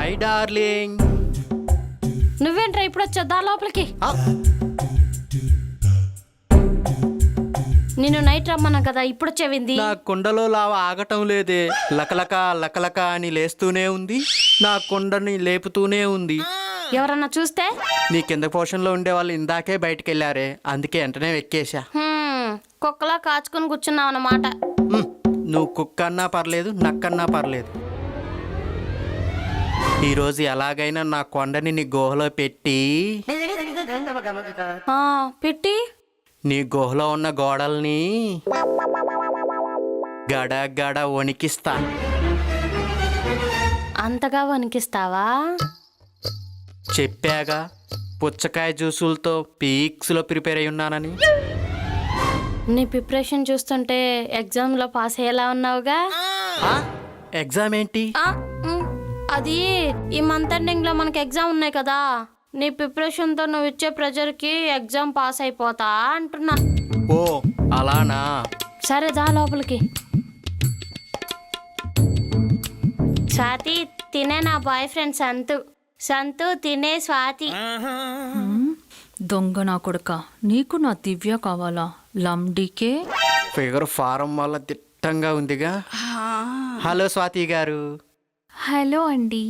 Hi darling. నువ్వేంట్రా ఇప్పుడు వచ్చేద్దా లోపలికి? నేను నైట్ రమ్మన్నా కదా, ఇప్పుడు వచ్చేవింది. నా కుండలో లావ ఆగటం లేదే. లకలక లకలక అని లేస్తూనే ఉంది, నా కుండని లేపుతూనే ఉంది. ఎవరన్నా చూస్తే? నీ కింద పోర్షన్లో ఉండే వాళ్ళు ఇందాకే బయటికి వెళ్ళారే, అందుకే వెంటనే ఎక్కేశా. కుక్కలా కాచుకొని కూర్చున్నావు అన్నమాట. నువ్వు కుక్క అన్నా పర్లేదు, నక్కన్నా పర్లేదు. ఈరోజు ఎలాగైనా నా కొండని నీ గుహలో పెట్టి పెట్టి నీ గుహలో ఉన్న గోడల్ని గడ గడ వణికిస్తా. అంతగా వణికిస్తావా? చెప్పాగా, పుచ్చకాయ జ్యూసులతో పీక్స్లో ప్రిపేర్ అయి ఉన్నానని. నీ ప్రిపరేషన్ చూస్తుంటే ఎగ్జామ్లో పాస్ అయ్యేలా ఉన్నావుగా. ఎగ్జామ్ ఏంటి? అది ఈ మంత్ ఎండింగ్లో మనకి ఎగ్జామ్ ఉన్నాయి కదా, నీ ప్రిపరేషన్తో నువ్వు ఇచ్చే ప్రెజర్కి ఎగ్జామ్ పాస్ అయిపోతా అంటున్నా. ఓ అలానా? సరే దా లోపలికి. స్వాతి తినే నా బాయ్ ఫ్రెండ్ సంతు. సంతు తినే స్వాతి. దొంగ నా కొడుక, నీకు నా దివ్య కావాలా? లండికే ఫిగర్ ఫారం వల్ల దిట్టంగా ఉందిగా. హలో స్వాతి గారు. హలో అండి.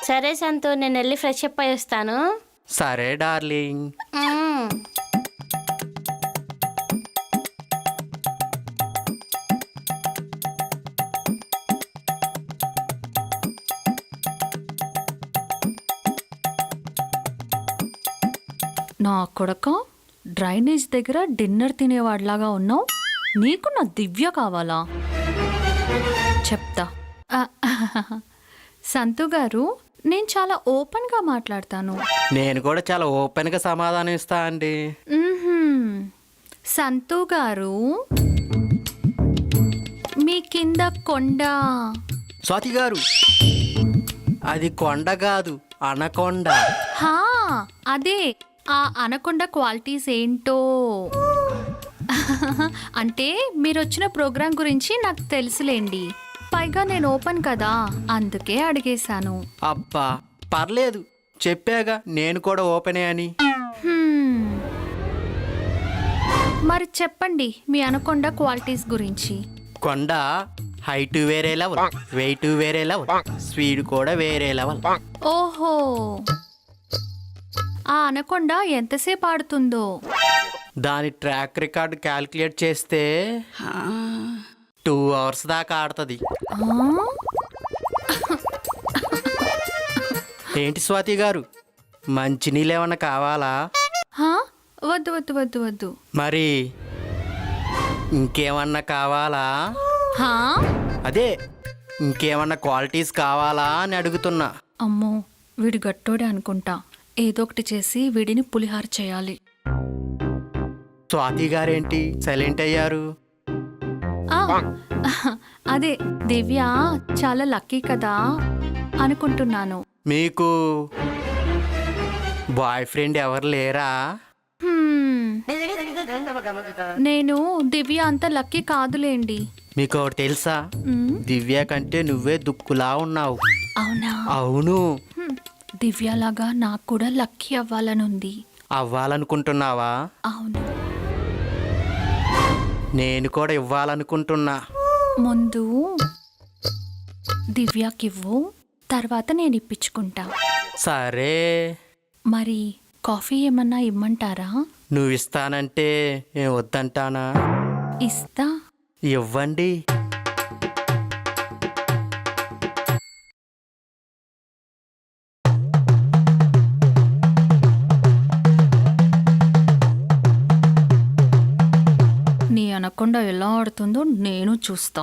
సరే సంతు, నేను వెళ్ళి ఫ్రెష్ అప్ అయి వస్తాను. సరే డార్లింగ్. నా కొడక, డ్రైనేజ్ దగ్గర డిన్నర్ తినేవాడిలాగా ఉన్నావు. నీకు నా దివ్య కావాలా? చెప్తా. సంతు గారు, నేను చాలా ఓపెన్గా మాట్లాడతాను. నేను కూడా చాలా ఓపెన్గా సమాధానం ఇస్తా అండి. సంతు గారు, మీ కింద కొండ. స్వాతి గారు, అది కొండ కాదు, అనకొండ. హా, అదే. ఆ అనకొండ క్వాలిటీస్ ఏంటో అంటే మీరు వచ్చిన ప్రోగ్రాం గురించి నాకు తెలుసులేండి. పైగా నేను ఓపెన్ కదా, అందుకే అడిగేశాను. అబ్బా పర్లేదు, చెప్పాగా నేను కూడా ఓపెనే అని. మరి చెప్పండి మీ అనకొండ క్వాలిటీస్ గురించి. కొండ హైట్ వేరే లెవెల్, వెయిట్ వేరే లెవెల్, స్పీడ్ కూడా వేరే లెవెల్. ఓహో, ఆ అనకొండ ఎంతసేపు ఆడుతుందో? దాని ట్రాక్ రికార్డ్ క్యాల్కులేట్ చేస్తే 2 hours దాకా ఆడుతుంది. ఏంటి స్వాతి గారు, మంచినీళ్ళు ఏమన్నా కావాలా? వద్దు వద్దు వద్దు వద్దు. మరి ఇంకేమన్నా కావాలా? అదే ఇంకేమన్నా క్వాలిటీస్ కావాలా అని అడుగుతున్నా. అమ్మో, వీడు గట్టోడే అనుకుంటా. ఏదో ఒకటి చేసి వీడిని పులిహార చేయాలి. స్వాతి గారేంటి సైలెంట్ అయ్యారు? అదే దివ్య చాలా లక్కీ కదా అనుకుంటున్నాను. మీకు బాయ్ ఫ్రెండ్ ఎవరు లేరా? నేను దివ్య అంత లక్కీ కాదులేండి. మీకు ఒకటి తెలుసా, దివ్య కంటే నువ్వే దుక్కులా ఉన్నావు. అవునా? అవును. దివ్యలాగా నాకు కూడా లక్కీ అవ్వాలనుంది. అవ్వాలనుకుంటున్నావా? అవును. నేను కూడా ఇవ్వాలనుకుంటున్నా. ముందు దివ్యకివ్వు, తర్వాత నేను ఇప్పించుకుంటా. సరే. మరి కాఫీ ఏమన్నా ఇమ్మంటారా? నువ్వు ఇస్తానంటే నేను వద్దంటానా? ఇస్తా. ఇవ్వండి. నీ అనకొండ ఎలా ఆడుతుందో నేను చూస్తా.